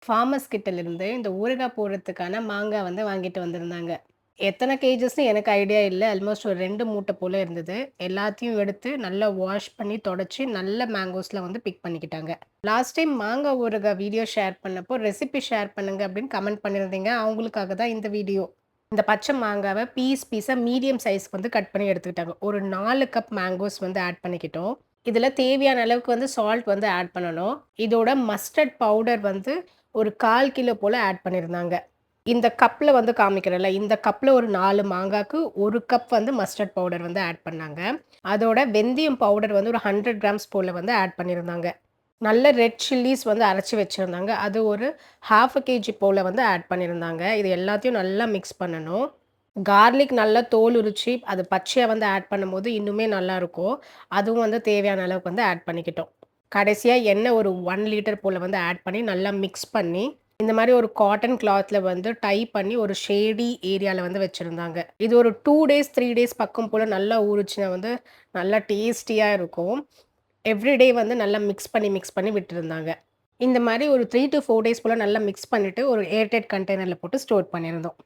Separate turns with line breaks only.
Farmers கிட்டலிருந்து இந்த ஊறுகாய் போடுறதுக்கான மாங்காய் வந்து வாங்கிட்டு வந்திருந்தாங்க. எத்தன கேஜஸ்ன்னு எனக்கு ஐடியா இல்ல. ஆல்மோஸ்ட் ஒரு 2 மூட்டை போல இருந்தது. எல்லாத்தையும் எடுத்து நல்லா வாஷ் பண்ணி தொடச்சு நல்ல மேங்கோஸ்ல வந்து பிக் பண்ணிக்கிட்டாங்க. லாஸ்ட் டைம் மாங்காய் ஊறுகாய் வீடியோ ஷேர் பண்ணப்போ ரெசிபி ஷேர் பண்ணுங்க அப்படின்னு கமெண்ட் பண்ணியிருந்தீங்க. அவங்களுக்காக தான் இந்த வீடியோ. இந்த பச்சை மாங்காவ பீஸா மீடியம் சைஸ்க்கு வந்து கட் பண்ணி எடுத்துக்கிட்டாங்க. ஒரு 4 கப் மேங்கோஸ் வந்து ஆட் பண்ணிக்கிட்டோம். இதுல தேவையான அளவுக்கு வந்து சால்ட் வந்து ஆட் பண்ணணும். இதோட மஸ்டர்ட் பவுடர் வந்து ஒரு 1/4 கிலோ போல ஆட் பண்ணியிருந்தாங்க. இந்த கப்ல வந்து காமிக்கிறேன்ல, இந்த கப்ல ஒரு 4 மாங்காக்கு 1 கப் வந்து மஸ்டர்ட் பவுடர் வந்து ஆட் பண்ணாங்க. அதோட வெந்தயம் பவுடர் வந்து ஒரு 100 கிராம்ஸ் போல வந்து ஆட் பண்ணியிருந்தாங்க. நல்ல ரெட் சில்லிஸ் வந்து அரைச்சு வச்சிருந்தாங்க. அது ஒரு 1/2 கேஜி போல வந்து ஆட் பண்ணியிருந்தாங்க. இது எல்லாத்தையும் நல்லா மிக்ஸ் பண்ணணும். கார்லிக் நல்லா தோல் உரிச்சு, அது பச்சையா வந்து ஆட் பண்ணும்போது இன்னுமே நல்லாருக்கும். அதுவும் வந்து தேவையான அளவுக்கு வந்து ஆட் பண்ணிக்கிட்டோம். கடைசியா எண்ணெய் ஒரு 1 லிட்டர் போல வந்து ஆட் பண்ணி நல்லா மிக்ஸ் பண்ணி, இந்த மாரி ஒரு காட்டன் கிளாத்ல வந்து டை பண்ணி ஒரு ஷேடி ஏரியால வந்து வச்சிருந்தாங்க. இது ஒரு 2 டேஸ், 3 டேஸ் பக்கம் போல நல்லா ஊறுச்சுனா வந்து நல்லா டேஸ்டியா இருக்கும். எவ்ரிடே வந்து நல்லா மிக்ஸ் பண்ணி விட்டுருந்தாங்க. இந்த மாரி ஒரு 3 டூ 4 டேஸ் போல நல்லா மிக்ஸ் பண்ணிட்டு ஒரு ஏர்டைட் கண்டெய்னர்ல போட்டு ஸ்டோர் பண்ணியிருந்தோம்.